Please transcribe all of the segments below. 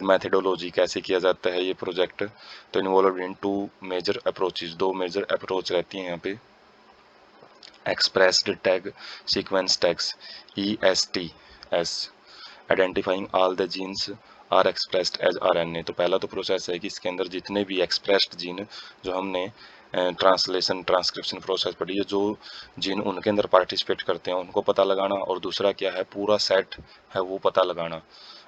Methodology कैसे किया जाता है ये प्रोजेक्ट, तो involve in 2 major approaches, 2 major approach रहती हैं यहाँ पे। Expressed tag sequence tags ESTS, identifying all the genes are expressed as RNA। तो पहला तो प्रोसेस है कि इसके अंदर जितने भी एक्सप्रेस्ड जीन जो हमने ट्रांसलेशन ट्रांसक्रिप्शन प्रोसेस पढ़ी है, जो जीन उनके अंदर पार्टिसिपेट करते हैं उनको पता लगाना, और दूसरा क्या है पूरा सेट है वो पता लगाना।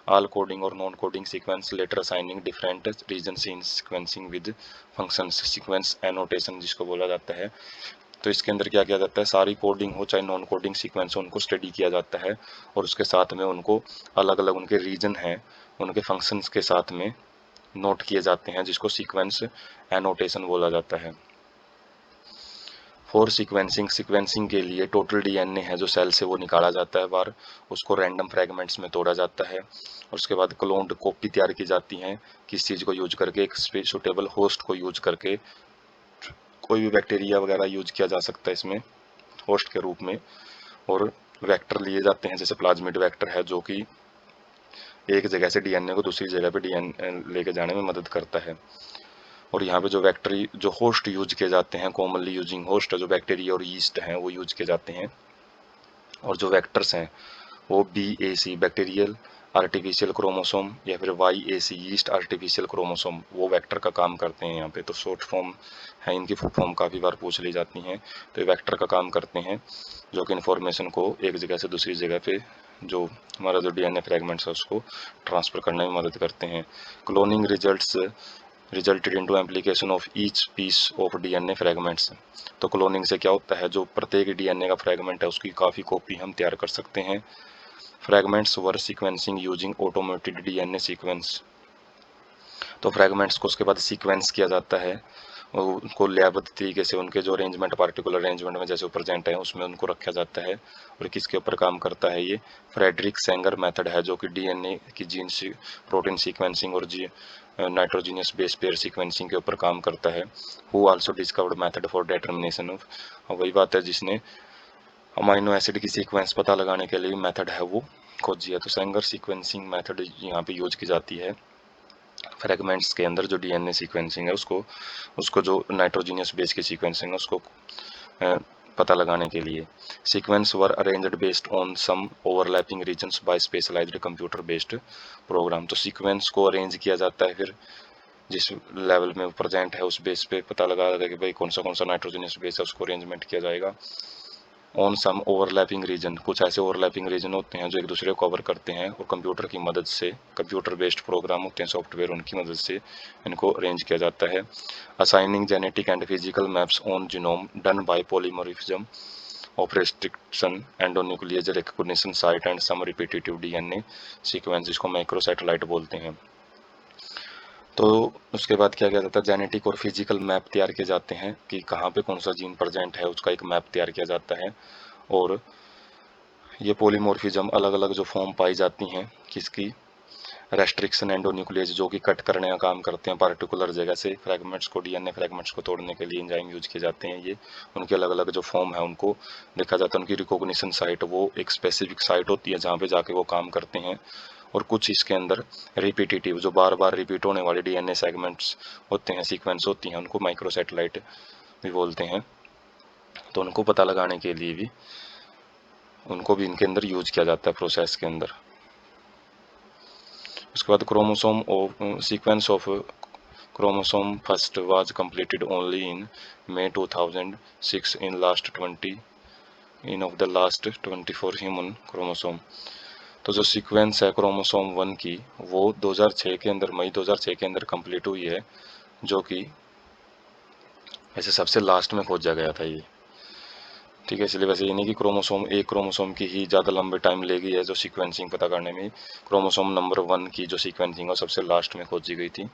ऑल कोडिंग और non coding sequence later assigning different regions in sequencing with functions, sequence annotation जिसको बोला जाता है। तो इसके अंदर क्या किया जाता है, सारी कोडिंग हो चाहे नॉन कोडिंग सीक्वेंस हो उनको स्टडी किया जाता है, और उसके साथ में उनको अलग अलग उनके रीजन हैं उनके फंक्शंस के साथ में नोट किए जाते हैं, जिसको सीक्वेंस एनोटेशन बोला जाता है। फॉर सीक्वेंसिंग, सीक्वेंसिंग के लिए टोटल DNA है जो सेल से वो निकाला जाता है बाहर, उसको रैंडम फ्रेगमेंट्स में तोड़ा जाता है, और उसके बाद क्लोन्ड कॉपी तैयार की जाती हैं किस चीज़ को यूज करके, एक सुटेबल होस्ट को यूज करके। कोई भी बैक्टीरिया वगैरह यूज किया जा सकता है इसमें होस्ट के रूप में, और वेक्टर लिए जाते हैं जैसे प्लाज्मिड वेक्टर है जो कि एक जगह से DNA को दूसरी जगह पे DNA लेके जाने में मदद करता है। और यहाँ पे जो वेक्टरी जो होस्ट यूज किए जाते हैं, कॉमनली यूजिंग होस्ट जो बैक्टीरिया और यीस्ट हैं वो यूज किए जाते हैं, और जो वेक्टर्स हैं वो BAC बैक्टीरियल आर्टिफिशियल क्रोमोसोम या फिर YAC यीस्ट आर्टिफिशियल क्रोमोसोम वो वेक्टर का काम करते हैं। यहाँ पे तो शॉर्ट फॉर्म है, इनकी फुल फॉर्म काफ़ी बार पूछ ली जाती हैं, तो ये वेक्टर का काम करते हैं जो कि इन्फॉर्मेशन को एक जगह से दूसरी जगह पे जो हमारा जो DNA फ्रेगमेंट्स है उसको ट्रांसफ़र करने में मदद करते हैं। Cloning resulted into application of each piece of DNA fragments. तो क्लोनिंग से क्या होता है, जो प्रत्येक DNA का फ्रेगमेंट है उसकी काफ़ी कॉपी हम तैयार कर सकते हैं। Fragments were sequencing using automated DNA sequence. तो फ्रेगमेंट्स को उसके बाद सीक्वेंस किया जाता है, उनको लयबद्ध तरीके से उनके जो अरेंजमेंट पार्टिकुलर अरेंजमेंट में जैसे प्रेजेंट है उसमें उनको रखा जाता है। और किसके ऊपर काम करता है, ये फ्रेडरिक सेंगर मेथड है जो कि DNA की जीन प्रोटीन सीक्वेंसिंग और नाइट्रोजीनियस बेस पेयर सीक्वेंसिंग के ऊपर काम करता है। Who also discovered method for determination of, वही बात है जिसने अमाइनो एसिड की सीक्वेंस पता लगाने के लिए मेथड है वो खोजी है। तो सेंगर सीक्वेंसिंग मेथड यहाँ पे यूज की जाती है फ्रेगमेंट्स के अंदर जो DNA सीक्वेंसिंग है उसको जो नाइट्रोजीनियस बेस की सीक्वेंसिंग है उसको पता लगाने के लिए। Sequence were arranged based on some overlapping regions by specialised computer based program. तो सीक्वेंस को अरेंज किया जाता है फिर जिस लेवल में प्रेजेंट है उस बेस पे पता लगा कि भाई कौन सा नाइट्रोजीनियस बेस है उसको अरेंजमेंट किया जाएगा। ऑन सम ओवरलैपिंग रीजन, कुछ ऐसे ओवरलैपिंग रीजन होते हैं जो एक दूसरे को कवर करते हैं और कंप्यूटर की मदद से, कंप्यूटर बेस्ड प्रोग्राम होते हैं सॉफ्टवेयर उनकी मदद से इनको अरेंज किया जाता है। Assigning genetic and physical maps on genome done by polymorphism of restriction endonuclease recognition site and some repetitive DNA sequence जिसको माइक्रोसैटेलाइट बोलते हैं। तो उसके बाद क्या किया जाता है, जेनेटिक और फिजिकल मैप तैयार किए जाते हैं कि कहाँ पे कौन सा जीन प्रेजेंट है उसका एक मैप तैयार किया जाता है। और ये पॉलीमॉर्फिज्म अलग अलग जो फॉर्म पाई जाती हैं किसकी, रेस्ट्रिक्शन एंडोन्यूक्लियस जो कि कट करने का काम करते हैं पार्टिकुलर जगह से फ्रेगमेंट्स को, DNA फ्रेगमेंट्स को तोड़ने के लिए एंजाइम यूज किए जाते हैं। ये उनके अलग अलग जो फॉर्म है उनको देखा जाता है। उनकी रिकॉग्निशन साइट वो एक स्पेसिफिक साइट होती है जहाँ पे जाके वो काम करते हैं। और कुछ इसके अंदर रिपीटेटिव जो बार बार रिपीट होने वाले DNA सेगमेंट्स होते हैं, सीक्वेंस होती हैं, उनको माइक्रोसैटेलाइट भी बोलते हैं। तो उनको पता लगाने के लिए भी उनको भी इनके अंदर यूज किया जाता है प्रोसेस के अंदर। उसके बाद chromosome of sequence of chromosome first was completed only in May 2006 in of the last 24 human chromosome. तो जो सीक्वेंस है क्रोमोसोम 1 की वो 2006 के अंदर, मई 2006 के अंदर कंप्लीट हुई है, जो कि ऐसे सबसे लास्ट में खोजा गया था ये। ठीक है, इसलिए वैसे ये नहीं कि एक क्रोमोसोम की ही ज़्यादा लंबे टाइम लेगी है जो सीक्वेंसिंग पता करने में। क्रोमोसोम नंबर 1 की जो सीक्वेंसिंग है सबसे लास्ट में खोजी गई थी।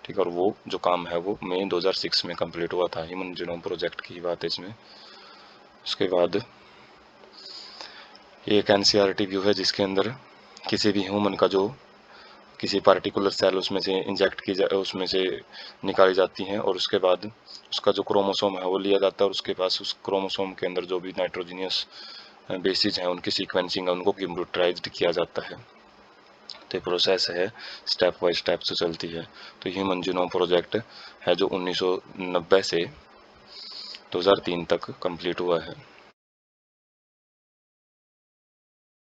ठीक है, और वो जो काम है वो मई 2006 में कंप्लीट हुआ था। ह्यूमन जीनोम प्रोजेक्ट की बात है इसमें। उसके बाद ये एक NCERT व्यू है जिसके अंदर किसी भी ह्यूमन का जो किसी पार्टिकुलर सेल उसमें से इंजेक्ट की जाए, उसमें से निकाली जाती हैं, और उसके बाद उसका जो क्रोमोसोम है वो लिया जाता है, और उसके पास उस क्रोमोसोम के अंदर जो भी नाइट्रोजीनियस बेसिस हैं उनकी सीक्वेंसिंग है उनको कंप्यूटराइज्ड किया जाता है। तो ये प्रोसेस है, स्टेप बाय स्टेप से चलती है। तो ह्यूमन जीनोम प्रोजेक्ट है जो 1990 से 2003 तक कंप्लीट हुआ है।